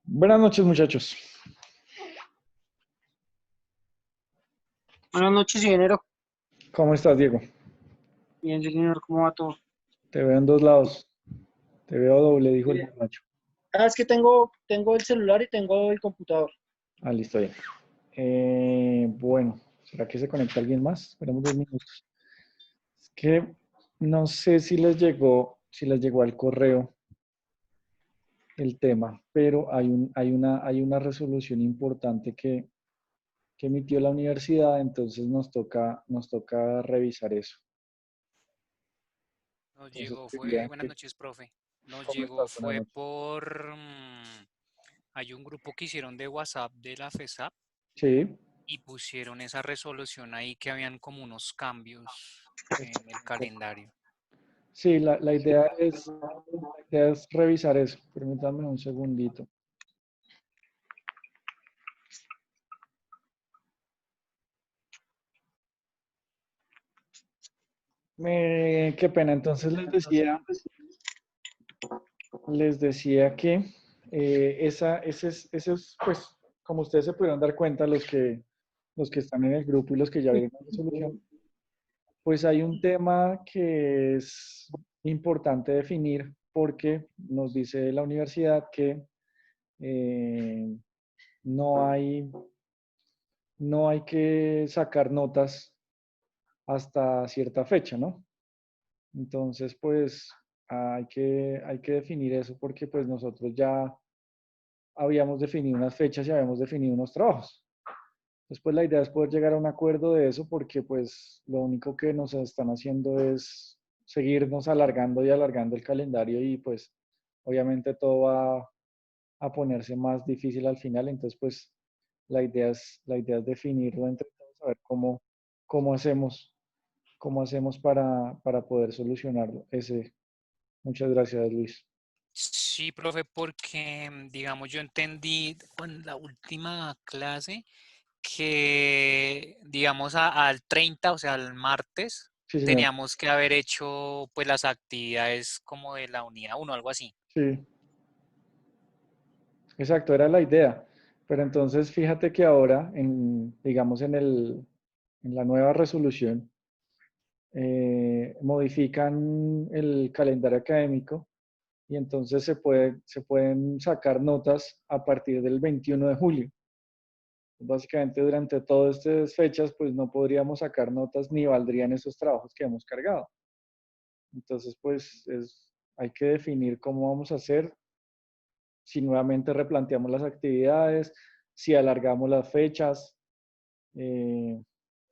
Buenas noches, muchachos. Buenas noches, ingeniero. ¿Cómo estás, Diego? Bien, señor, ¿cómo va todo? Te veo en dos lados. Te veo doble, dijo el Mire, borracho. es que tengo el celular y tengo el computador. Ah, listo, ya. Bueno, ¿será que se conecta alguien más? Esperemos 2 minutos. Es que no sé si les llegó al correo el tema, pero hay una resolución importante que emitió la universidad, entonces nos toca revisar eso. Nos Entonces, llegó, quería buenas que, noches, profe. Nos ¿cómo llegó, estás? Buenas fue noches. por, hay un grupo que hicieron de WhatsApp de la FESAP Sí. y pusieron esa resolución ahí que habían como unos cambios en el calendario. Sí, la idea es revisar eso. Permítanme un segundito. Qué pena. Entonces les decía que ese es, pues, como ustedes se pudieron dar cuenta, los que están en el grupo y los que ya vieron la resolución, pues hay un tema que es importante definir porque nos dice la universidad que eh, no hay, no hay que sacar notas hasta cierta fecha, ¿no? Entonces, pues hay que definir eso porque pues nosotros ya habíamos definido unas fechas y habíamos definido unos trabajos. Después la idea es poder llegar a un acuerdo de eso porque pues lo único que nos están haciendo es seguirnos alargando y alargando el calendario y pues obviamente todo va a ponerse más difícil al final. Entonces pues la idea es definirlo entre todos, a ver cómo hacemos para poder solucionarlo. Muchas gracias, Luis. Sí, profe, porque, digamos, yo entendí en la última clase que, digamos, al 30, o sea, al martes, Sí, señor. teníamos que haber hecho pues las actividades como de la unidad uno, algo así. Sí, exacto, era la idea. Pero entonces fíjate que ahora, digamos, en la nueva resolución, modifican el calendario académico y entonces se pueden sacar notas a partir del 21 de julio. Básicamente durante todas estas fechas, pues no podríamos sacar notas ni valdrían esos trabajos que hemos cargado. Entonces, pues hay que definir cómo vamos a hacer, si nuevamente replanteamos las actividades, si alargamos las fechas, eh,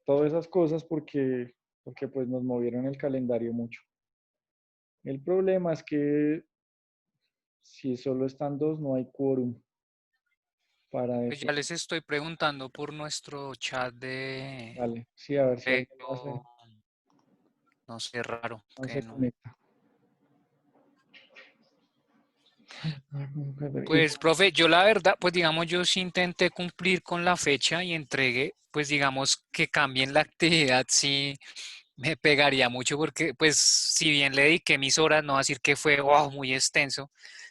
todas esas cosas porque pues nos movieron el calendario mucho. El problema es que si solo están dos, no hay quórum para Pues ya definir. les estoy preguntando por nuestro chat Vale, sí, a ver si alguien más pero no sé, raro no que se no. conecta. Y, Pues, profe, yo la verdad, pues digamos, yo sí intenté cumplir con la fecha y entregué, pues digamos que cambien la actividad, sí me pegaría mucho porque, pues, si bien le dediqué mis horas, no voy a decir que fue, wow, muy extenso.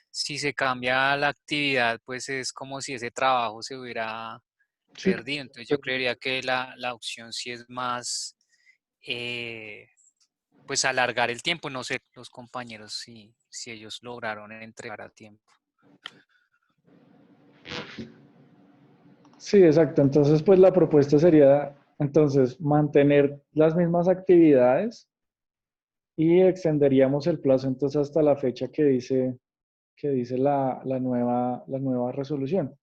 Si se cambia la actividad, pues es como si ese trabajo se hubiera sí, perdido. Entonces yo creería que la opción sí es más, eh, pues alargar el tiempo. No sé, los compañeros si ellos lograron entregar a tiempo. sí, exacto. Entonces, pues la propuesta sería, entonces, mantener las mismas actividades y extenderíamos el plazo entonces hasta la fecha que dice la nueva resolución.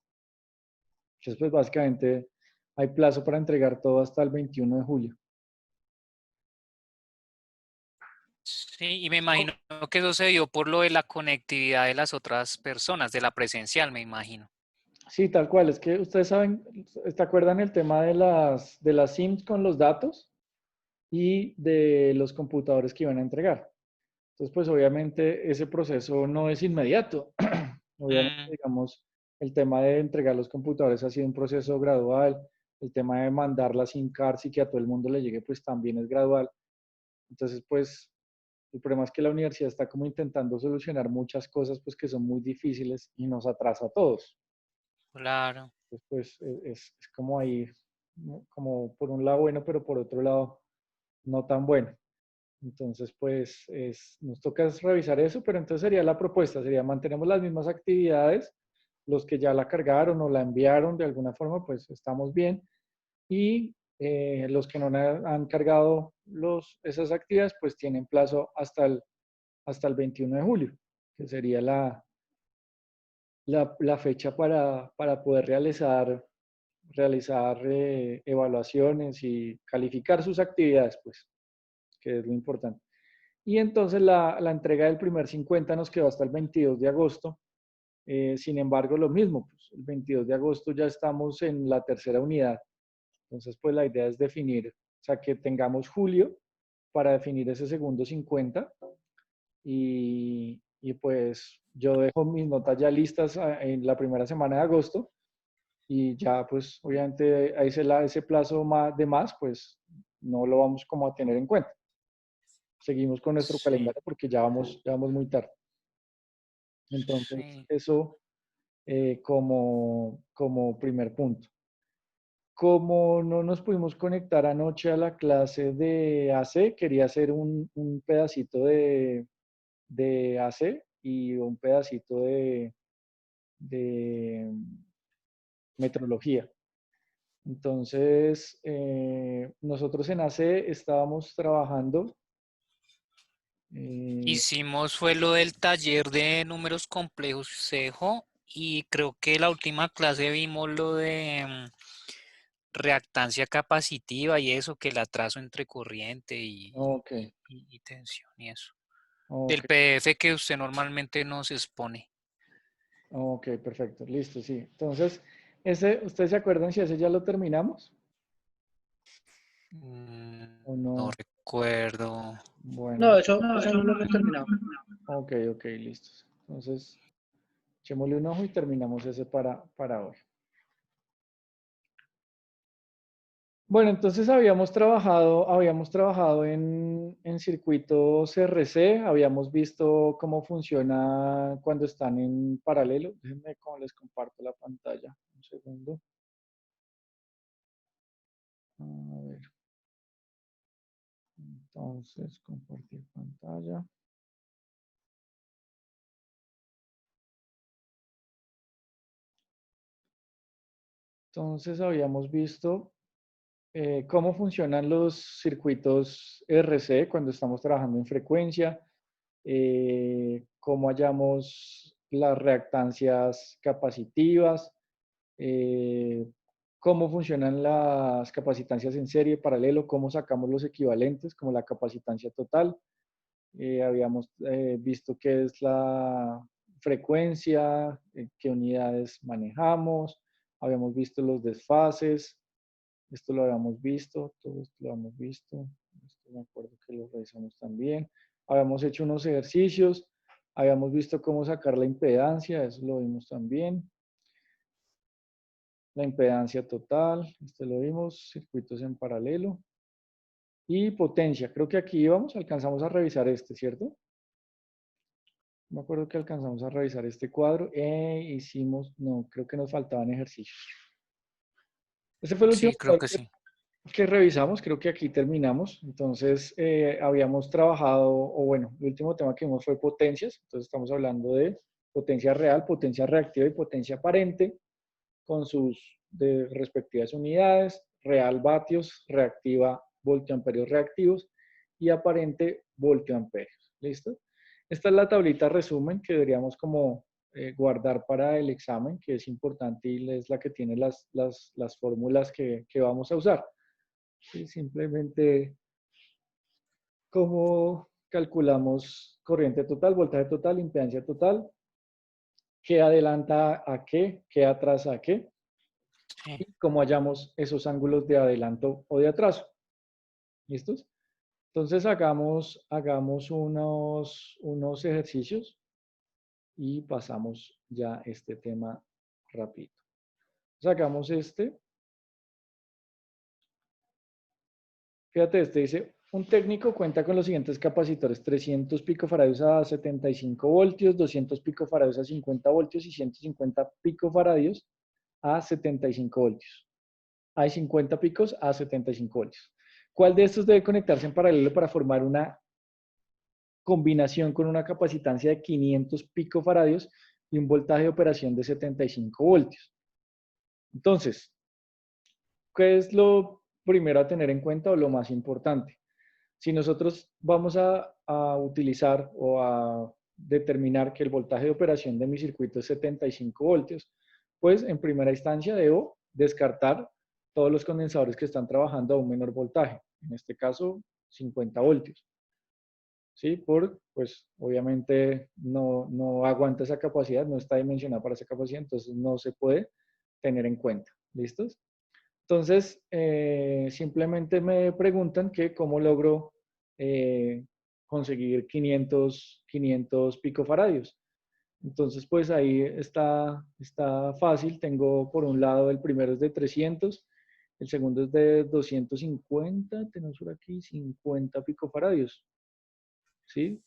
Entonces, pues básicamente hay plazo para entregar todo hasta el 21 de julio. Sí, y me imagino que eso se dio por lo de la conectividad de las otras personas, de la presencial, me imagino. Sí, tal cual. Es que ustedes saben, ¿te acuerdan el tema de las SIMs con los datos y de los computadores que iban a entregar? Entonces, pues obviamente ese proceso no es inmediato. Obviamente, Mm, digamos, el tema de entregar los computadores ha sido un proceso gradual. El tema de mandar las SIM cards y que a todo el mundo le llegue, pues también es gradual. Entonces, pues el problema es que la universidad está como intentando solucionar muchas cosas, pues que son muy difíciles y nos atrasa a todos. Claro. Pues es como ahí, ¿no? Como por un lado bueno, pero por otro lado no tan bueno. Entonces, pues nos toca es revisar eso, pero entonces sería la propuesta, sería mantenemos las mismas actividades, los que ya la cargaron o la enviaron de alguna forma, pues estamos bien, y los que no han cargado esas actividades, pues tienen plazo hasta el 21 de julio, que sería la fecha para poder realizar evaluaciones y calificar sus actividades, pues, que es lo importante. Y entonces la entrega del primer 50 nos quedó hasta el 22 de agosto. Sin embargo, lo mismo, pues, el 22 de agosto ya estamos en la tercera unidad. Entonces, pues la idea es definir, o sea, que tengamos julio para definir ese segundo 50 y pues yo dejo mis notas ya listas en la primera semana de agosto y ya pues obviamente ahí ese plazo de más, pues no lo vamos como a tener en cuenta. Seguimos con nuestro Sí, calendario porque ya vamos muy tarde. Entonces, sí. eso como primer punto. Como no nos pudimos conectar anoche a la clase de AC, quería hacer un pedacito de AC y un pedacito de metrología. Entonces, nosotros en AC estábamos trabajando. eh, Hicimos fue lo del taller de números complejos, se dejó, y creo que la última clase vimos lo de reactancia capacitiva y eso, que el atraso entre corriente ok, y tensión y eso. ok, Del PDF que usted normalmente nos expone. ok, perfecto, listo, sí. Entonces, ¿ustedes se acuerdan si ese ya lo terminamos o No no? recuerdo. Bueno, No, eso no lo hemos terminado. ok, ok, listos. Entonces, echémosle un ojo y terminamos ese para hoy. Bueno, entonces habíamos trabajado en circuitos RC, habíamos visto cómo funciona cuando están en paralelo. Déjenme cómo les comparto la pantalla. Un segundo. A ver, entonces, compartir pantalla. Entonces, habíamos visto cómo funcionan los circuitos RC cuando estamos trabajando en frecuencia, cómo hallamos las reactancias capacitivas, eh, cómo funcionan las capacitancias en serie, paralelo, cómo sacamos los equivalentes, como la capacitancia total. Habíamos visto qué es la frecuencia, qué unidades manejamos, habíamos visto los desfases, esto lo habíamos visto, todo esto lo habíamos visto, esto me acuerdo que lo revisamos también. Habíamos hecho unos ejercicios, habíamos visto cómo sacar la impedancia, eso lo vimos también. La impedancia total, esto lo vimos, circuitos en paralelo. Y potencia, creo que aquí íbamos, alcanzamos a revisar este, ¿cierto? Me acuerdo que alcanzamos a revisar este cuadro e hicimos, no, creo que nos faltaban ejercicios. Ese fue el último Sí, creo cuadro que sí. que revisamos, creo que aquí terminamos. Entonces, habíamos trabajado, o bueno, el último tema que vimos fue potencias. Entonces, estamos hablando de potencia real, potencia reactiva y potencia aparente con sus respectivas unidades, real vatios, reactiva voltioamperios reactivos y aparente voltioamperios. ¿Listo? Esta es la tablita resumen que deberíamos como guardar para el examen, que es importante y es la que tiene las fórmulas que vamos a usar. ¿Sí? Simplemente cómo calculamos corriente total, voltaje total, impedancia total, qué adelanta a qué atrasa a qué, Sí. y cómo hallamos esos ángulos de adelanto o de atraso. ¿Listos? Entonces hagamos unos ejercicios y pasamos ya este tema rápido. Sacamos este. Fíjate, este dice, un técnico cuenta con los siguientes capacitores, 300 picofaradios a 75 voltios, 200 picofaradios a 50 voltios y 150 picofaradios a 75 voltios. Hay 50 picos a 75 voltios. ¿Cuál de estos debe conectarse en paralelo para formar una combinación con una capacitancia de 500 picofaradios y un voltaje de operación de 75 voltios? Entonces, ¿qué es lo primero a tener en cuenta o lo más importante? Si nosotros vamos a utilizar o a determinar que el voltaje de operación de mi circuito es 75 voltios, pues en primera instancia debo descartar todos los condensadores que están trabajando a un menor voltaje, en este caso 50 voltios. ¿Sí? Pues obviamente no aguanta esa capacidad, no está dimensionada para esa capacidad, entonces no se puede tener en cuenta. ¿Listos? Entonces, simplemente me preguntan que cómo logro conseguir 500 picofaradios. Entonces, pues ahí está fácil. Tengo por un lado, el primero es de 300, el segundo es de 250, tenemos por aquí 50 picofaradios. ¿Sí?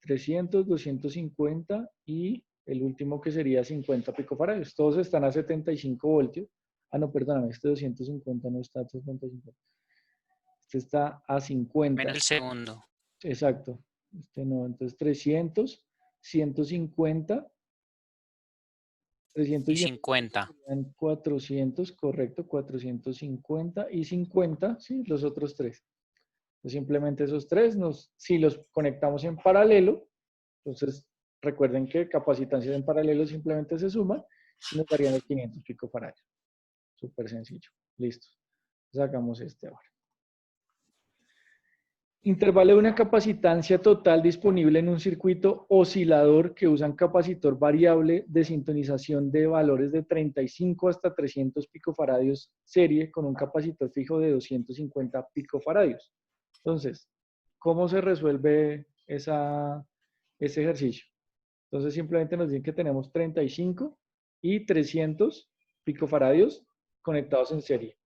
300, 250 y el último que sería 50 picofaradios. Todos están a 75 voltios. Ah, no, perdóname, este 250 no está a 75. Este está a 50. En el segundo. Exacto. Este no, entonces 300, 150, 300 Y 50. 400, correcto, 450 y 50, sí, los otros tres. Pues simplemente esos tres, si los conectamos en paralelo, entonces recuerden que capacitancias en paralelo simplemente se suman y nos darían los 500 picofaradios. Súper sencillo. Listo. Sacamos este ahora. Intervalo de una capacitancia total disponible en un circuito oscilador que usa un capacitor variable de sintonización de valores de 35 hasta 300 picofaradios serie con un capacitor fijo de 250 picofaradios. Entonces, ¿cómo se resuelve ese ejercicio? Entonces, simplemente nos dicen que tenemos 35 y 300 picofaradios conectados en serie.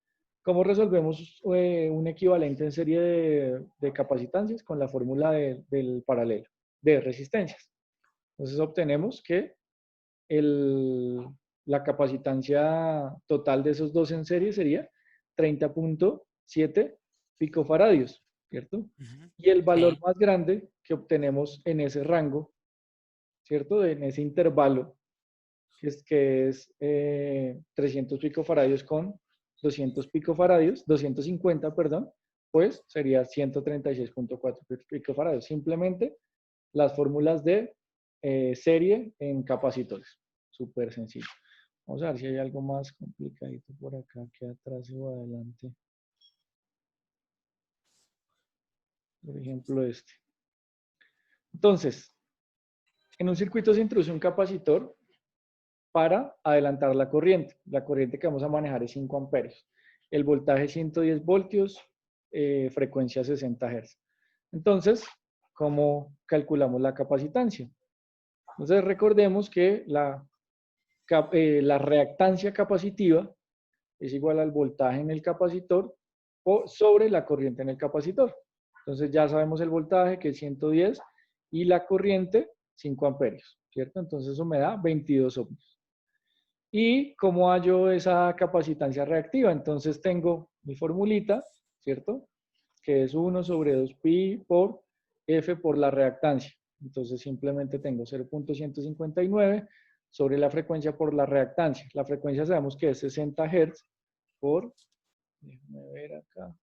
¿Cómo resolvemos un equivalente en serie de capacitancias? Con la fórmula del paralelo, de resistencias. Entonces, obtenemos que la capacitancia total de esos dos en serie sería 30.7 picofaradios, ¿cierto? Y el valor Sí. más grande que obtenemos en ese rango, ¿cierto? En ese intervalo, que es 300 picofaradios con 200 picofaradios, 250, perdón, pues sería 136.4 picofaradios. Simplemente las fórmulas de serie en capacitores. Súper sencillo. Vamos a ver si hay algo más complicadito por acá, que atrás o adelante. Por ejemplo, este. Entonces, en un circuito se introduce un capacitor para adelantar la corriente. La corriente que vamos a manejar es 5 amperios. El voltaje 110 voltios, frecuencia 60 Hz. Entonces, ¿cómo calculamos la capacitancia? Entonces, recordemos que la reactancia capacitiva es igual al voltaje en el capacitor sobre la corriente en el capacitor. Entonces, ya sabemos el voltaje, que es 110, y la corriente, 5 amperios, ¿cierto? Entonces, eso me da 22 ohmios. ¿Y cómo hallo esa capacitancia reactiva? Entonces tengo mi formulita, ¿cierto? Que es 1 sobre 2pi por F por la reactancia. Entonces simplemente tengo 0.159 sobre la frecuencia por la reactancia. La frecuencia sabemos que es 60 Hz por, déjame ver acá,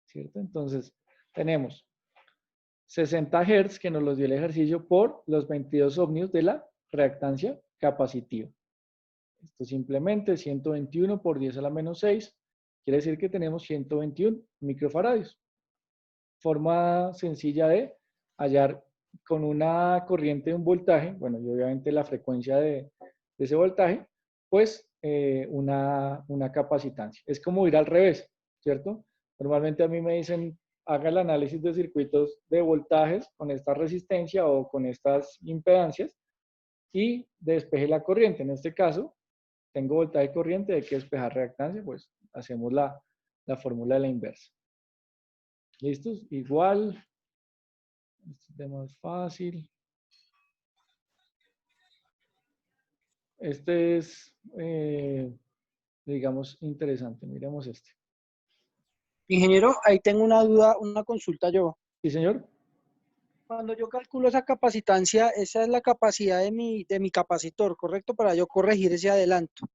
¿cierto? Entonces tenemos 60 Hz que nos los dio el ejercicio por los 22 ohmios de la reactancia capacitiva. Esto simplemente 121 por 10 a la menos 6, quiere decir que tenemos 121 microfaradios. Forma sencilla de hallar con una corriente de un voltaje, bueno, y obviamente la frecuencia de ese voltaje, pues una capacitancia. Es como ir al revés, ¿cierto? Normalmente a mí me dicen, haga el análisis de circuitos de voltajes con esta resistencia o con estas impedancias y despeje la corriente. En este caso, tengo voltaje y corriente, hay que despejar reactancia, pues hacemos la fórmula de la inversa. ¿Listos? Igual, este tema es fácil. este es, digamos, interesante. Miremos este. Ingeniero, ahí tengo una duda, una consulta yo. ¿Sí, señor? Cuando yo calculo esa capacitancia, esa es la capacidad de mi capacitor, ¿correcto? Para yo corregir ese adelanto.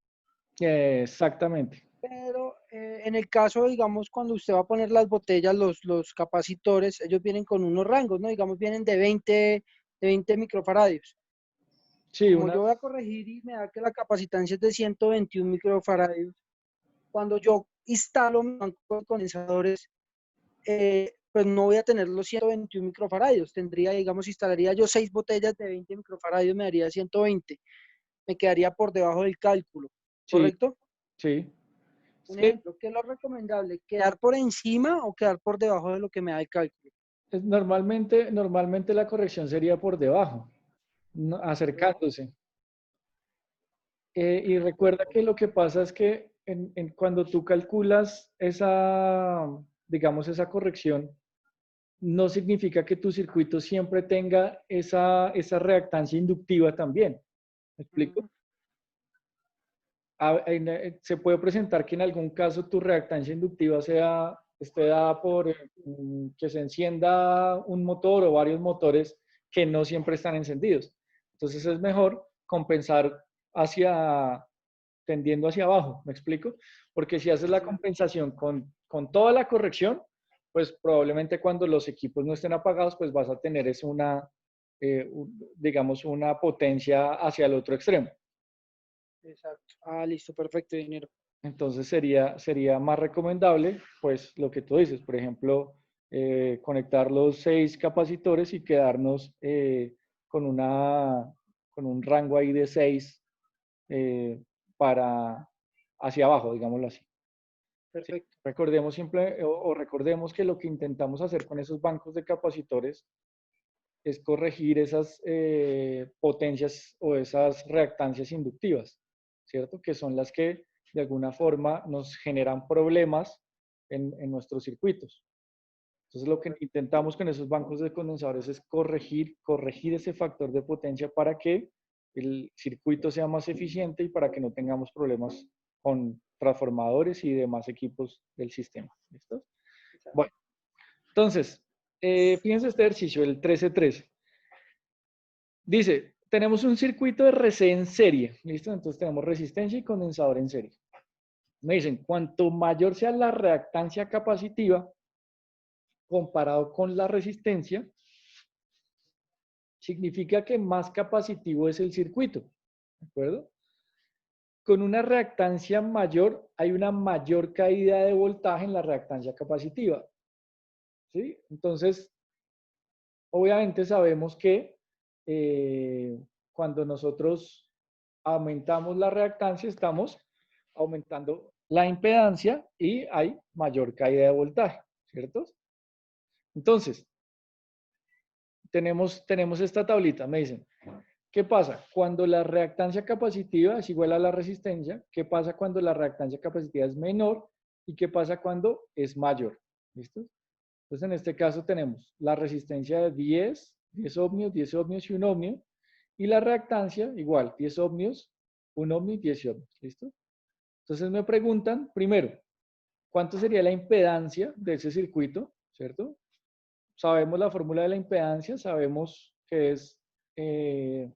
Exactamente. Pero en el caso, digamos, cuando usted va a poner las botellas, los capacitores, ellos vienen con unos rangos, ¿no? Digamos, vienen de 20 microfaradios. Sí, Como yo unas, voy a corregir y me da que la capacitancia es de 121 microfaradios, cuando yo instalo mi banco de condensadores, pues no voy a tener los 121 microfaradios. Tendría, digamos, instalaría yo 6 botellas de 20 microfaradios, me daría 120. Me quedaría por debajo del cálculo, sí, ¿correcto? sí. Un Sí, ejemplo, ¿qué es lo recomendable? ¿Quedar por encima o quedar por debajo de lo que me da el cálculo? normalmente la corrección sería por debajo, acercándose. Y recuerda que lo que pasa es que cuando tú calculas esa, digamos, esa corrección, no significa que tu circuito siempre tenga esa reactancia inductiva también. ¿Me explico? Mm, Se puede presentar que en algún caso tu reactancia inductiva esté dada por que se encienda un motor o varios motores que no siempre están encendidos. Entonces es mejor compensar hacia, tendiendo hacia abajo, ¿me explico? Porque si haces la sí, compensación con toda la corrección, pues probablemente cuando los equipos no estén apagados, pues vas a tener digamos, una potencia hacia el otro extremo. exacto. Ah, listo, perfecto, dinero. Entonces sería más recomendable, pues lo que tú dices, por ejemplo, conectar los 6 capacitores y quedarnos con, con un rango ahí de 6 para hacia abajo, digámoslo así. Sí, Perfecto. recordemos siempre, o recordemos que lo que intentamos hacer con esos bancos de capacitores es corregir esas potencias o esas reactancias inductivas, ¿cierto? Que son las que de alguna forma nos generan problemas en nuestros circuitos. Entonces lo que intentamos con esos bancos de condensadores es corregir ese factor de potencia para que el circuito sea más eficiente y para que no tengamos problemas con transformadores y demás equipos del sistema. ¿Listo? Exacto. Bueno, entonces, fíjense este ejercicio, el 13-13. Dice, tenemos un circuito de RC en serie, ¿listo? Entonces tenemos resistencia y condensador en serie. Me dicen, cuanto mayor sea la reactancia capacitiva comparado con la resistencia, significa que más capacitivo es el circuito, ¿de acuerdo? Con una reactancia mayor hay una mayor caída de voltaje en la reactancia capacitiva, ¿sí? Entonces, obviamente sabemos que cuando nosotros aumentamos la reactancia, estamos aumentando la impedancia y hay mayor caída de voltaje, ¿cierto? Entonces, tenemos esta tablita, me dicen, ¿qué pasa? Cuando la reactancia capacitiva es igual a la resistencia, ¿qué pasa cuando la reactancia capacitiva es menor? ¿Y qué pasa cuando es mayor? ¿Listo? Entonces, en este caso tenemos la resistencia de 10 ohmios, 10 ohmios y 1 ohmio, y la reactancia igual, 10 ohmios, 1 ohmio y 10 ohmios. ¿Listo? Entonces me preguntan, primero, ¿cuánto sería la impedancia de ese circuito? ¿Cierto? Sabemos la fórmula de la impedancia, sabemos que es eh,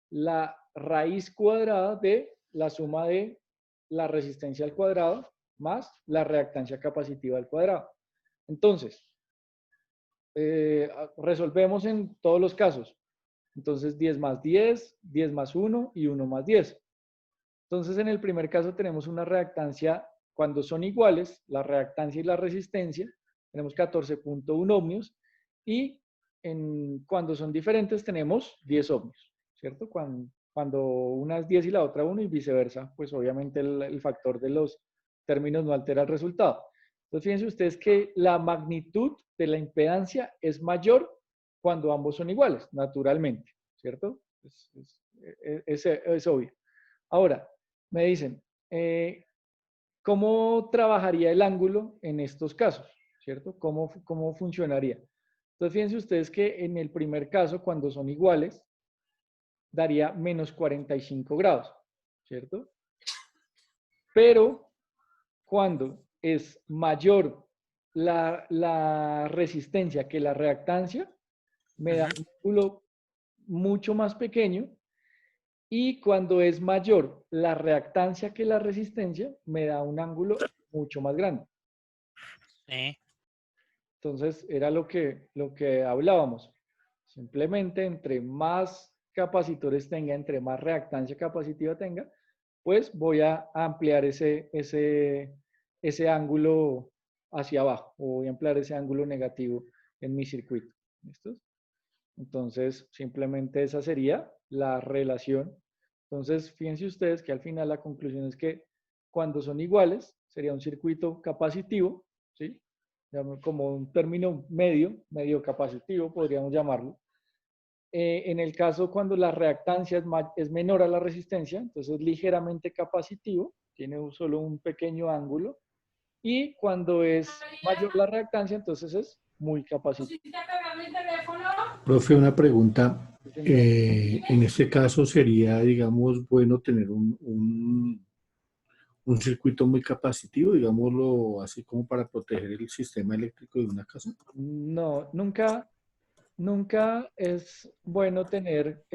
la raíz cuadrada de la suma de la resistencia al cuadrado más la reactancia capacitiva al cuadrado. Entonces, resolvemos en todos los casos. Entonces, 10 más 10, 10 más 1 y 1 más 10. Entonces, en el primer caso tenemos una reactancia, cuando son iguales, la reactancia y la resistencia, tenemos 14.1 ohmios, y cuando son diferentes tenemos 10 ohmios, ¿cierto? Cuando una es 10 y la otra 1 y viceversa, pues obviamente el factor de los términos no altera el resultado. Entonces, fíjense ustedes que la magnitud de la impedancia es mayor cuando ambos son iguales, naturalmente, ¿cierto? Es obvio. Ahora, me dicen, ¿cómo trabajaría el ángulo en estos casos? ¿Cierto? ¿Cómo funcionaría? Entonces, fíjense ustedes que en el primer caso, cuando son iguales, daría menos 45 grados, ¿cierto? Pero cuando es mayor la resistencia que la reactancia, me da un ángulo mucho más pequeño, y cuando es mayor la reactancia que la resistencia, me da un ángulo mucho más grande. Sí. Entonces, era lo que hablábamos. Simplemente entre más capacitores tenga, entre más reactancia capacitiva tenga, pues voy a ampliar ese ángulo hacia abajo, o voy a ampliar ese ángulo negativo en mi circuito. ¿Listos? Entonces, simplemente esa sería la relación. Entonces, fíjense ustedes que al final la conclusión es que cuando son iguales, sería un circuito capacitivo, ¿sí? Como un término medio capacitivo, podríamos llamarlo. En el caso cuando la reactancia es menor a la resistencia, entonces es ligeramente capacitivo, tiene solo un pequeño ángulo. Y cuando es mayor la reactancia, entonces es muy capacitivo. Profe, una pregunta. Sí, señor. En este caso sería, digamos, bueno tener un circuito muy capacitivo, digámoslo así como para proteger el sistema eléctrico de una casa. No, nunca es bueno tener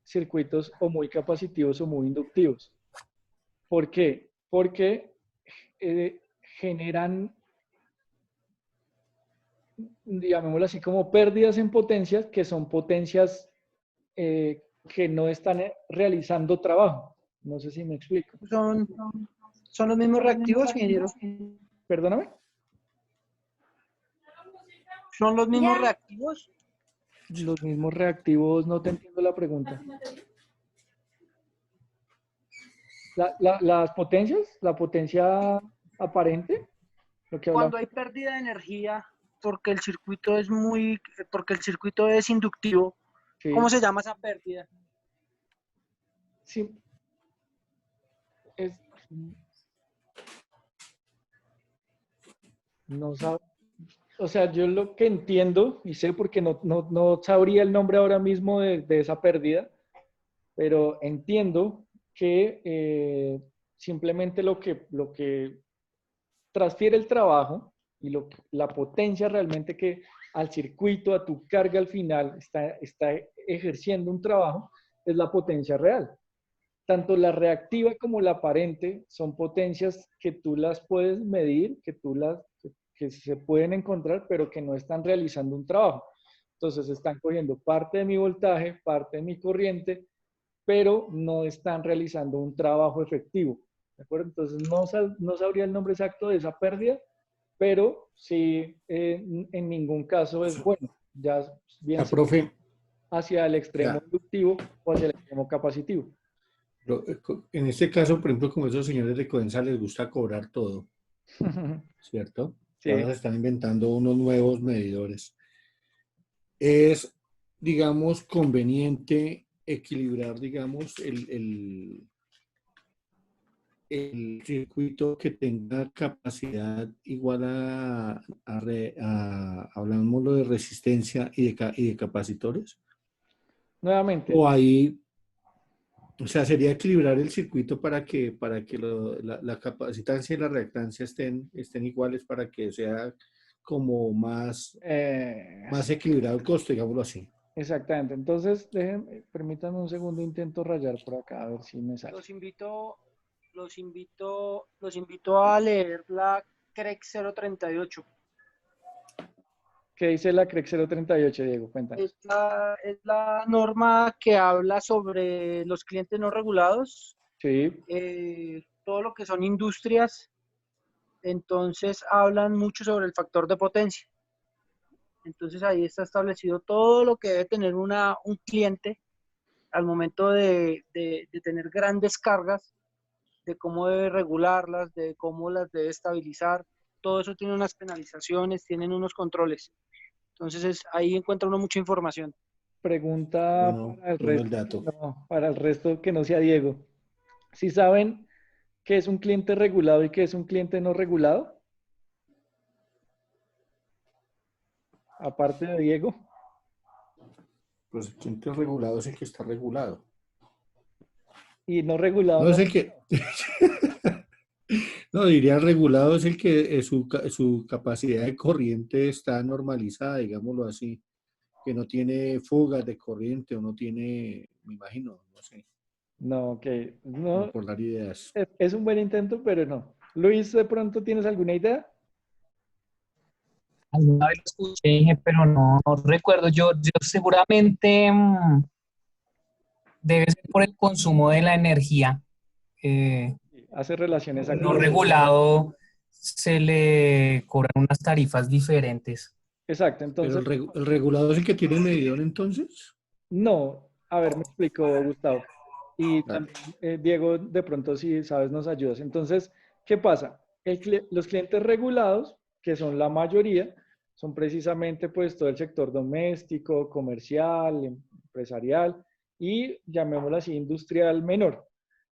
circuitos o muy capacitivos o muy inductivos. ¿Por qué? Porque generan, llamémoslo así, como pérdidas en potencias, que son potencias que no están realizando trabajo. No sé si me explico. Son los mismos reactivos, ingeniero. Perdóname. Son los mismos reactivos. Los mismos reactivos, no te entiendo la pregunta. Las potencias, la potencia aparente, lo que hablamos. Cuando hay pérdida de energía, porque el circuito es inductivo, Sí, ¿cómo se llama esa pérdida? sí, es, no sab- o sea, yo lo que entiendo, y sé porque no sabría el nombre ahora mismo de esa pérdida, pero entiendo que simplemente lo que transfiere el trabajo y la potencia realmente que al circuito, a tu carga al final, está ejerciendo un trabajo, es la potencia real. Tanto la reactiva como la aparente son potencias que tú las puedes medir, que se pueden encontrar, pero que no están realizando un trabajo. Entonces están cogiendo parte de mi voltaje, parte de mi corriente, pero no están realizando un trabajo efectivo. ¿De acuerdo? Entonces no sabría el nombre exacto de esa pérdida, pero sí, en ningún caso es bueno, ya bien Ya, sea profe, hacia el extremo ya, inductivo o hacia el extremo capacitivo. en este caso, por ejemplo, como esos señores de Codensa les gusta cobrar todo, ¿cierto? Y Sí, ahora se están inventando unos nuevos medidores. Es, digamos, conveniente equilibrar, digamos, el circuito que tenga capacidad igual hablámoslo de resistencia y de capacitores. nuevamente, O ahí, o sea, sería equilibrar el circuito para que la capacitancia y la reactancia estén iguales para que sea como más sí, equilibrado el costo, digámoslo así. exactamente. Entonces, permítanme un segundo, intento rayar por acá a ver si me sale. Los invito a leer la CREC 038. ¿Qué dice la CREC 038, Diego? Cuéntanos. Es la norma que habla sobre los clientes no regulados, Sí, todo lo que son industrias. Entonces hablan mucho sobre el factor de potencia. Entonces ahí está establecido todo lo que debe tener un cliente al momento de tener grandes cargas, de cómo debe regularlas, de cómo las debe estabilizar. Todo eso tiene unas penalizaciones, tienen unos controles. Entonces ahí encuentra uno mucha información. pregunta Bueno, para el bueno el resto, dato. no, para el resto que no sea Diego. ¿Sí saben qué es un cliente regulado y qué es un cliente no regulado? Aparte de Diego. Pues el cliente regulado es el que está regulado. Y no regulado No es no. el que... No, diría regulado es el que su capacidad de corriente está normalizada, digámoslo así, que no tiene fugas de corriente o no tiene, me imagino, no sé, No, ok. como No, por dar ideas. es un buen intento, pero no. Luis, ¿de pronto tienes alguna idea? Alguna vez lo escuché, dije, pero no recuerdo. Yo seguramente debe ser por el consumo de la energía. Eh, Hace relaciones no acá. regulado se le cobran unas tarifas diferentes. Exacto, Pero entonces, el regulado es el que tiene medidor entonces. no. A ver, me explico, Gustavo. Y Dale. también, Diego, de pronto, si sabes, nos ayudas. Entonces, ¿qué pasa? Los clientes regulados, que son la mayoría, son precisamente pues todo el sector doméstico, comercial, empresarial y llamémoslo así, industrial menor.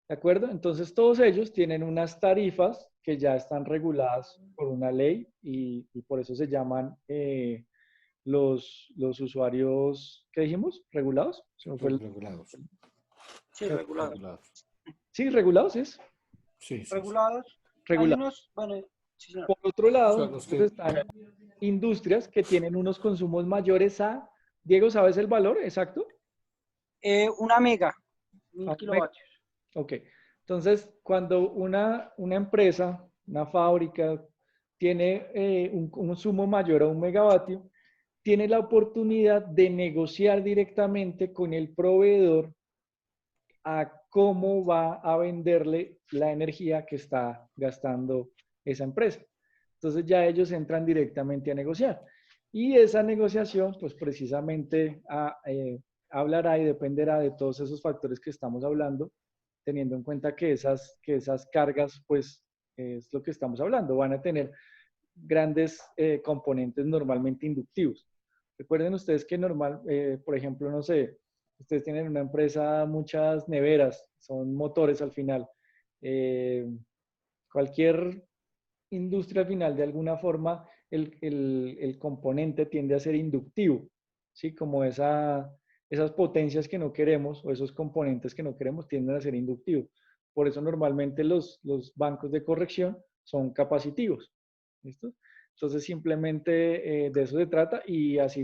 ¿De acuerdo? Entonces, todos ellos tienen unas tarifas que ya están reguladas por una ley y por eso se llaman los usuarios, ¿qué dijimos? ¿Regulados? Se me fue Regulados. Sí, regulados. Regulados. Sí, regulados es. Sí, sí, sí. Regulados. Hay Regulados. unos, bueno, sí, señor. Por otro O lado, sea, los entonces que... están industrias que tienen unos consumos mayores a, Diego, ¿sabes el valor exacto? Una mega, A 1000 un mega. kilovatios. Ok. Entonces, cuando una empresa, una fábrica, tiene un consumo mayor a un megavatio, tiene la oportunidad de negociar directamente con el proveedor a cómo va a venderle la energía que está gastando esa empresa. Entonces ya ellos entran directamente a negociar. Y esa negociación, pues precisamente hablará y dependerá de todos esos factores que estamos hablando, teniendo en cuenta que esas cargas, pues es lo que estamos hablando, van a tener grandes componentes normalmente inductivos. Recuerden ustedes que por ejemplo, no sé, ustedes tienen una empresa, muchas neveras, son motores al final. Eh, Cualquier industria al final, de alguna forma, el componente tiende a ser inductivo, ¿sí? Como esas potencias que no queremos o esos componentes que no queremos tienden a ser inductivos. Por eso normalmente los bancos de corrección son capacitivos. ¿Listo? Entonces simplemente de eso se trata y así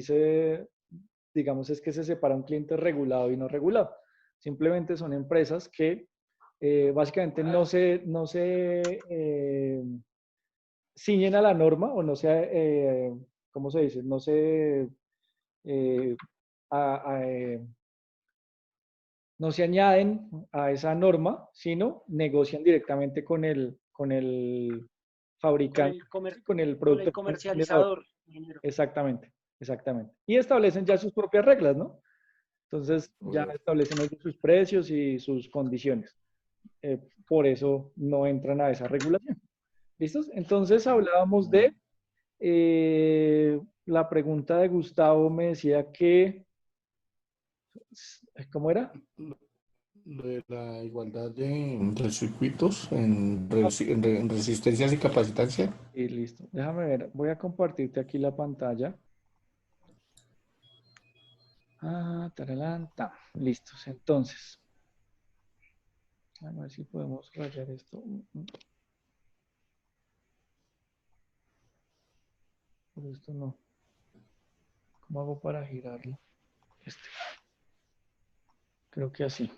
digamos, es que se separa un cliente regulado y no regulado. Simplemente son empresas que básicamente no se ciñen a la norma o no se, ¿cómo se dice? No se, eh, a- a, eh, no se añaden a esa norma, sino negocian directamente con el Con fabricante, el, comer, con el con el producto vendedor. comercializador, ingeniero. Exactamente, exactamente. Y establecen ya sus propias reglas, ¿no? Entonces ya Correcto. establecen ellos sus precios y sus condiciones. Por eso no entran a esa regulación. ¿Listos? Entonces hablábamos de la pregunta de Gustavo, me decía que, ¿cómo era? Lo de la igualdad de circuitos en resistencias y capacitancia. Y listo. Déjame ver, voy a compartirte aquí la pantalla. Taralán, ta. Listos. Entonces, a ver si podemos rayar esto. Por esto no. ¿Cómo hago para girarlo? Este. Creo que así.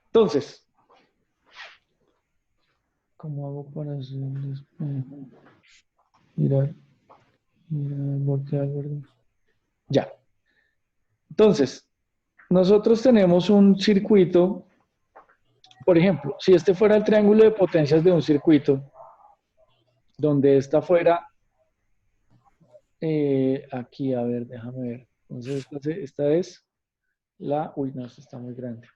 Entonces, ¿cómo hago para hacerles girar, voltear, ¿verdad? Ya. Entonces, nosotros tenemos un circuito, por ejemplo, si este fuera el triángulo de potencias de un circuito, donde esta fuera, aquí, a ver, déjame ver. Entonces, esta es uy, no, esta está muy grande.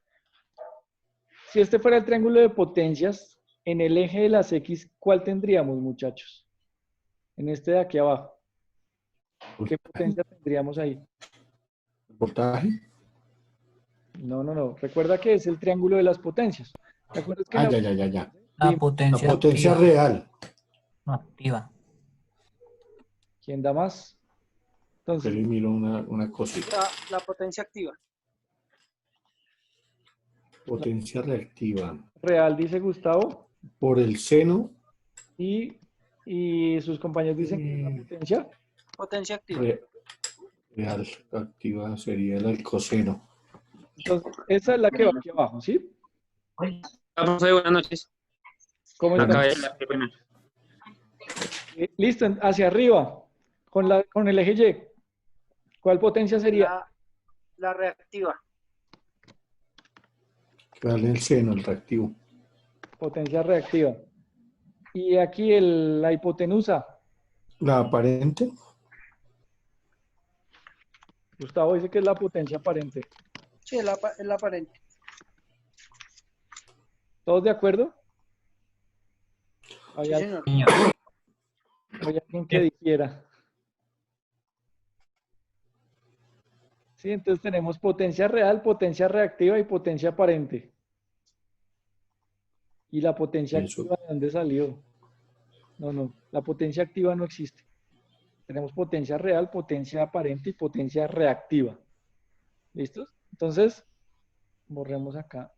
Si este fuera el triángulo de potencias, en el eje de las X, ¿cuál tendríamos, muchachos? En este de aquí abajo. ¿Qué potencia tendríamos ahí? Voltaje. No, no, no. Recuerda que es el triángulo de las potencias. ¿Te acuerdas que en Ah, la ya. La vimos La potencia potencia activa. real. No, activa. quién da más? Entonces, Pero miro una cosita. La potencia activa. Potencia reactiva. real dice Gustavo Por el seno y, y sus compañeros dicen que es la potencia. Potencia activa. real activa sería el coseno. Entonces, esa es la que va aquí abajo, ¿sí? Profe, buenas noches. ¿Cómo Me está? acabé de llegar, qué pena. Listo, hacia arriba, con el eje Y. ¿Cuál potencia sería? La reactiva. Real el seno, el reactivo. Potencia reactiva. Y aquí la hipotenusa. La aparente. Gustavo dice que es la potencia aparente. Sí, es la aparente. ¿Todos de acuerdo? Sí, Había, señor. Señor. había alguien que dijera. Sí, entonces tenemos potencia real, potencia reactiva y potencia aparente. ¿Y la potencia Eso. activa de dónde salió? No, la potencia activa no existe. Tenemos potencia real, potencia aparente y potencia reactiva. ¿Listos? Entonces, borremos acá.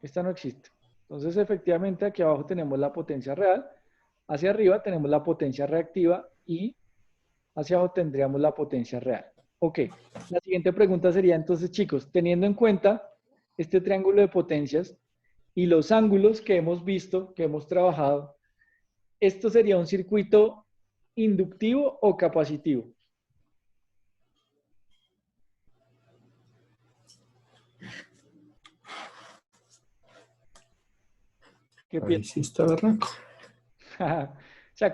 Esta no existe. Entonces, efectivamente, aquí abajo tenemos la potencia real. Hacia arriba tenemos la potencia reactiva y hacia abajo tendríamos la potencia real. Ok, la siguiente pregunta sería entonces, chicos, teniendo en cuenta este triángulo de potencias y los ángulos que hemos visto, que hemos trabajado, ¿esto sería un circuito inductivo o capacitivo? ¿Qué Ahí piensan? sí está berraco. ¿Se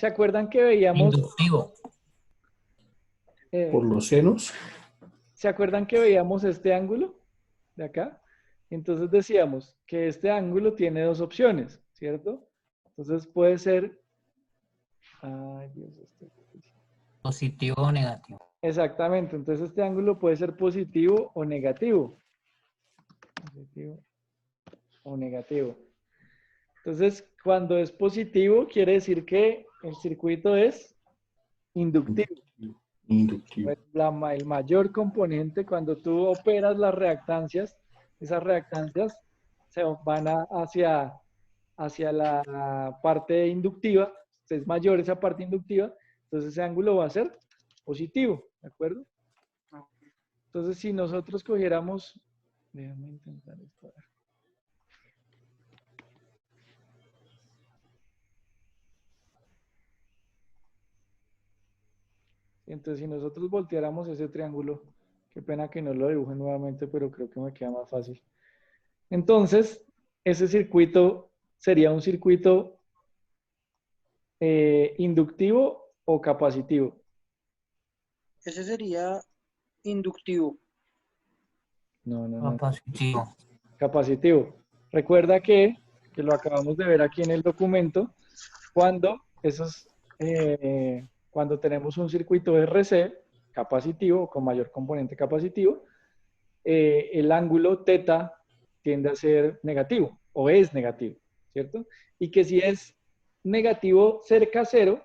acuerdan que veíamos, Inductivo. eh, Por los senos. ¿se acuerdan que veíamos este ángulo de acá? Entonces decíamos que este ángulo tiene dos opciones, ¿cierto? Entonces puede ser... Ay, Dios, Positivo o negativo. exactamente, entonces este ángulo puede ser positivo o negativo. Positivo o negativo. Entonces, cuando es positivo, quiere decir que el circuito es inductivo. Inductivo. El mayor componente, cuando tú operas las reactancias, esas reactancias se van hacia la parte inductiva, es mayor esa parte inductiva, entonces ese ángulo va a ser positivo, ¿de acuerdo? Entonces, si nosotros cogiéramos, déjame intentar esto. Entonces, si nosotros volteáramos ese triángulo, qué pena que no lo dibuje nuevamente, pero creo que me queda más fácil. Entonces, ese circuito sería un circuito inductivo o capacitivo. Ese sería inductivo. No. Capacitivo. Capacitivo. Recuerda que lo acabamos de ver aquí en el documento, cuando tenemos un circuito RC capacitivo, con mayor componente capacitivo, el ángulo teta tiende a ser negativo o es negativo, ¿cierto? Y que si es negativo cerca a cero,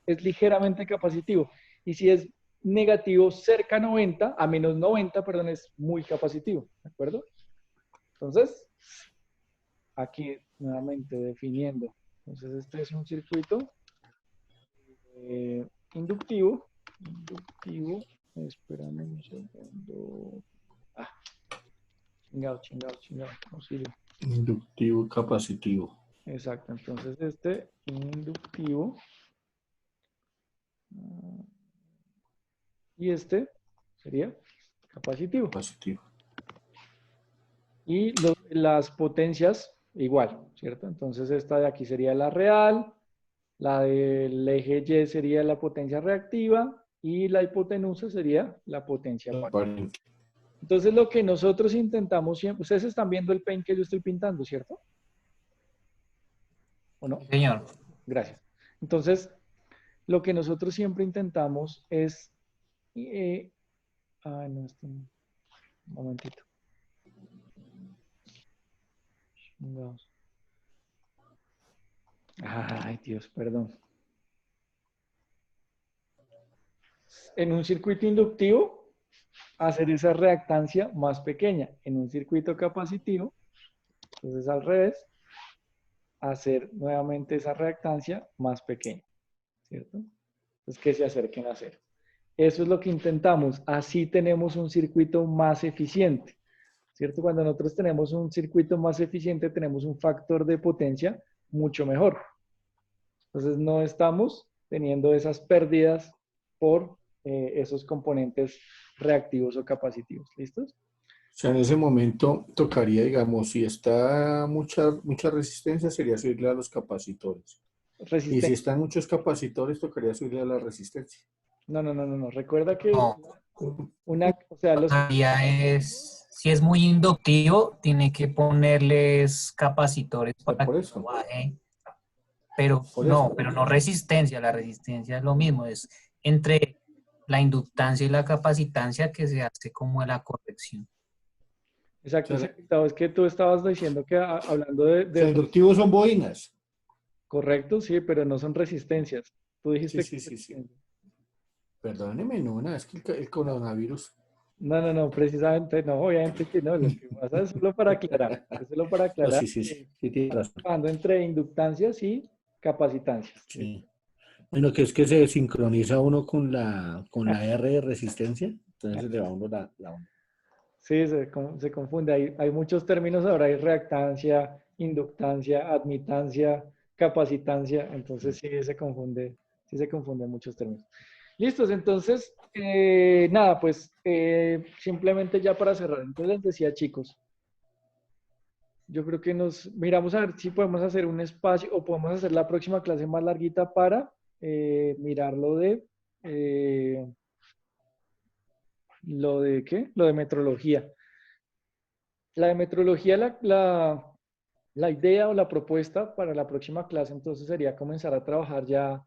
es ligeramente capacitivo. Y si es negativo cerca a 90, a menos 90, perdón, es muy capacitivo, ¿de acuerdo? Entonces, aquí nuevamente definiendo. Entonces, este es un circuito inductivo. Inductivo. Espérame un segundo. Ah, chingado. Auxilio. Inductivo capacitivo. Exacto. Entonces, este inductivo. Y este sería capacitivo. Capacitivo. Y las potencias igual, ¿cierto? Entonces, esta de aquí sería la real. La del eje Y sería la potencia reactiva y la hipotenusa sería la potencia aparente. Aparente. Entonces, lo que nosotros intentamos siempre, ustedes están viendo el pen que yo estoy pintando, ¿cierto? ¿O no? Señor. Gracias. Entonces, lo que nosotros siempre intentamos es... no, un momentito. Ay, Dios, perdón. En un circuito inductivo, hacer esa reactancia más pequeña. En un circuito capacitivo, entonces al revés, hacer nuevamente esa reactancia más pequeña, ¿cierto? Entonces que se acerquen a cero. Eso es lo que intentamos. Así tenemos un circuito más eficiente, ¿cierto? Cuando nosotros tenemos un circuito más eficiente, tenemos un factor de potencia mucho mejor. Entonces no estamos teniendo esas pérdidas por esos componentes reactivos o capacitivos. ¿Listos? O sea, en ese momento tocaría, digamos, si está mucha resistencia, sería subirle a los capacitores. Y si Resistencia. están muchos capacitores, tocaría subirle a la resistencia. No. Recuerda que No, o sea, los todavía si es muy inductivo, tiene que ponerles capacitores O sea, para por que no eso, baje. Pero por no, eso. pero no resistencia. La resistencia es lo mismo, es entre la inductancia y la capacitancia que se hace como la corrección. exacto, O sí, sea, Gustavo, es que tú estabas diciendo que hablando o sea, inductivos son bobinas. correcto, sí, pero no son resistencias. Tú dijiste que Sí. Perdóneme, no, es que el coronavirus. no, precisamente no, obviamente que no, lo que pasa es solo para aclarar, es solo para No, aclarar sí, que tiene estamos razón. hablando entre inductancias y capacitancias. ¿Listo? Sí. Bueno, que es que se sincroniza uno con la R de resistencia, entonces le va a uno la onda. Sí, se confunde, hay muchos términos ahora, hay reactancia, inductancia, admitancia, capacitancia, entonces sí se confunden muchos términos. Listos, entonces, nada, pues simplemente ya para cerrar, entonces les decía chicos, yo creo que nos miramos a ver si podemos hacer un espacio o podemos hacer la próxima clase más larguita para mirar eh, lo de ¿qué? Lo de metrología. La de metrología, la idea o la propuesta para la próxima clase entonces sería comenzar a trabajar ya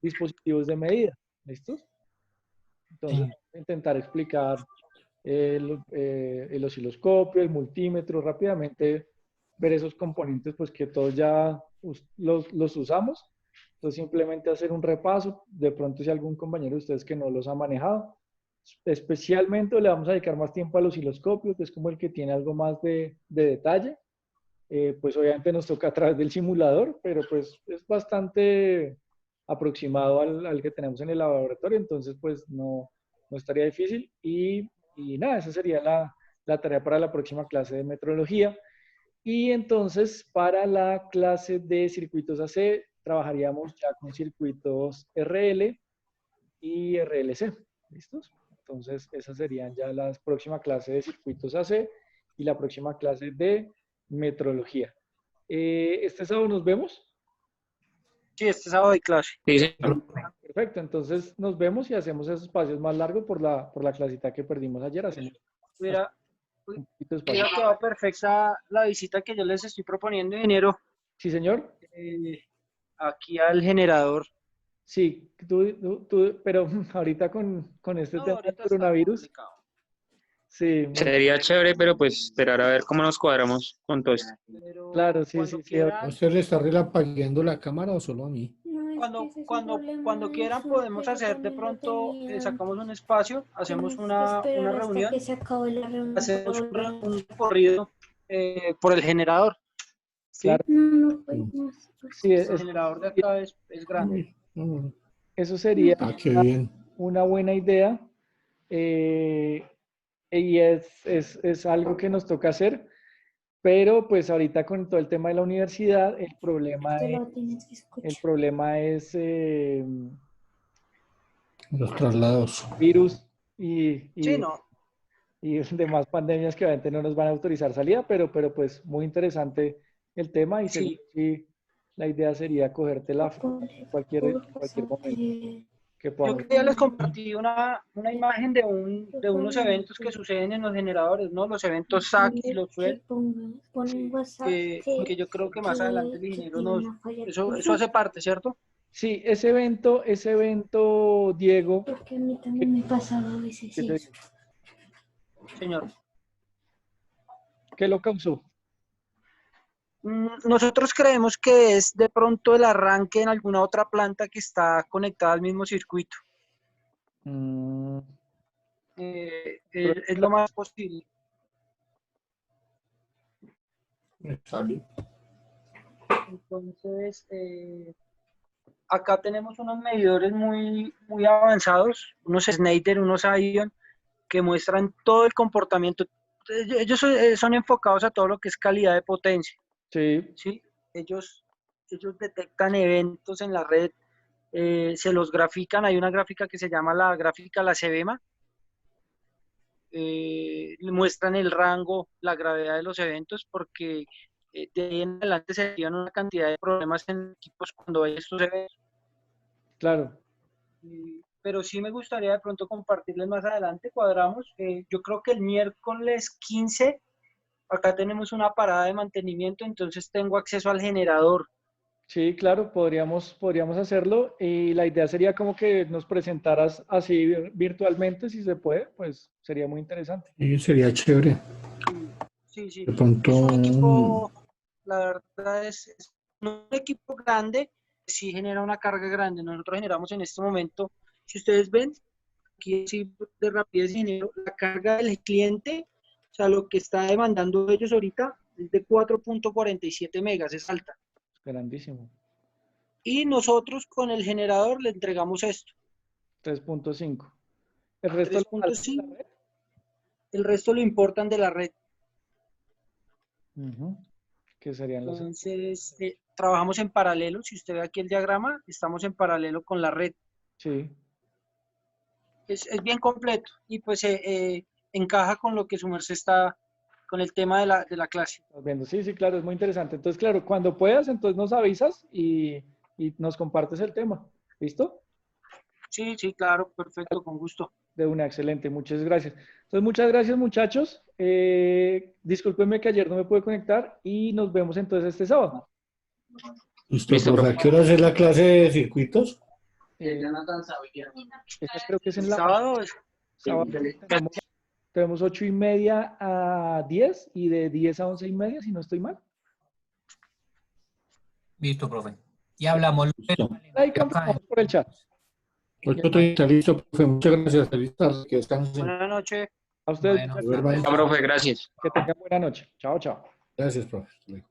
dispositivos de medida. ¿Listos? Entonces, Sí. intentar explicar el osciloscopio, el multímetro, rápidamente ver esos componentes pues que todos ya los usamos. Entonces simplemente hacer un repaso, de pronto si algún compañero de ustedes que no los ha manejado, especialmente le vamos a dedicar más tiempo al osciloscopio, que es como el que tiene algo más de detalle. Pues obviamente nos toca a través del simulador, pero pues es bastante aproximado al que tenemos en el laboratorio, entonces pues no estaría difícil. Y nada, esa sería la tarea para la próxima clase de metrología. Y entonces para la clase de circuitos AC trabajaríamos ya con circuitos RL y RLC. ¿Listos? Entonces esas serían ya las próximas clases de circuitos AC y la próxima clase de metrología. Este sábado nos vemos. Sí, este sábado hay clase. Sí, señor. Perfecto, entonces nos vemos y hacemos esos espacios más largos por la clasita que perdimos ayer. Hacemos Hubiera, un poquito de espacio. hubiera quedado perfecta la visita que yo les estoy proponiendo, ingeniero, Sí, señor. aquí al generador. Sí, pero ahorita con este No, tema del ahorita está coronavirus, complicado. sí, Sería chévere, pero pues esperar a ver cómo nos cuadramos con todo esto. Pero claro, sí, cuando sí, sí. quieran, ¿A usted le está relampagueando la cámara o solo a mí? No, es que ese es un problema cuando de quieran Zoom, podemos pero hacer de también lo pronto, tenían. sacamos un espacio, hacemos Tenemos que una esperar hasta que reunión, se acabe la reunión para hacemos volver a un entrar. recorrido por el generador, ¿sí? Claro, No, pues Mm. no es sí, posible. El generador de acá es grande. Mm. eso sería Ah, qué bien. una buena idea. Y es algo que nos toca hacer, pero pues ahorita con todo el tema de la universidad, Te lo tienes que el escuchar. problema es Los traslados. virus y, Sí, y, no, y demás pandemias que obviamente no nos van a autorizar salida, pero pues muy interesante el tema y seguro sí. sí, la idea sería cogerte la en cualquier momento que Yo podamos. que ya les compartí una imagen de unos eventos que suceden en los generadores, ¿no? Los eventos SAC y los Que FUEL, ponen sí, WhatsApp que yo creo que más adelante el que ingeniero tiene nos... una falla Eso hace parte, ¿cierto? Sí, ese evento, Diego, porque a mí que, también me pasaba a veces que te- eso. Señor. ¿qué lo causó? Nosotros creemos que es de pronto el arranque en alguna otra planta que está conectada al mismo circuito. Mm, Es lo más posible. Sale. Entonces, acá tenemos unos medidores muy avanzados, unos Schneider, unos Ion, que muestran todo el comportamiento. Ellos son enfocados a todo lo que es calidad de potencia, sí, ¿sí? Ellos detectan eventos en la red, se los grafican. Hay una gráfica que se llama la gráfica La Cebema. Muestran el rango, la gravedad de los eventos, porque de ahí en adelante se derivan una cantidad de problemas en equipos cuando hay estos eventos. claro. Pero sí me gustaría de pronto compartirles más adelante, cuadramos. Yo creo que el miércoles 15, acá tenemos una parada de mantenimiento, entonces tengo acceso al generador. Sí, claro, podríamos hacerlo y la idea sería como que nos presentaras así virtualmente, si se puede, pues sería muy interesante. Sí, sería chévere. Sí. De pronto, Es un equipo, la verdad es no un equipo grande, sí genera una carga grande. Nosotros generamos en este momento, si ustedes ven, aquí sí de rapidez genero la carga del cliente, o sea, lo que está demandando ellos ahorita es de 4.47 megas, es alta. Grandísimo. Y nosotros con el generador le entregamos esto, 3.5. ¿El resto lo instalas en la 3.5, red? el resto lo importan de la red. Ujú. Que serían los... Entonces, trabajamos en paralelo. Si usted ve aquí el diagrama, estamos en paralelo con la red. Sí, Es bien completo y pues encaja con lo que su merced está, con el tema de la clase. estás viendo. Sí, sí, claro, es muy interesante. Entonces, claro, cuando puedas, entonces nos avisas y nos compartes el tema. ¿Listo? Sí, claro, perfecto, con gusto. De una, excelente, muchas gracias. Entonces, muchas gracias, muchachos. Discúlpenme que ayer no me pude conectar y nos vemos entonces este sábado. listo, Listo, profe. ¿A profe. qué hora es la clase de circuitos? Esta creo que es en la Sábado, sábado. Tenemos 8:30 a 10 y de 10 a 11:30, si no estoy mal. Listo, profe. Y hablamos Listo. Ahí confirmamos por el chat. 8:30, listo, profe. Muchas gracias. Feliz tarde. Que descansen. buenas noches. A ustedes, Bueno, muchas Bye, bye. Ya, profe, gracias. que tengan buena noche. Chao, chao. Gracias, profe. Hasta luego.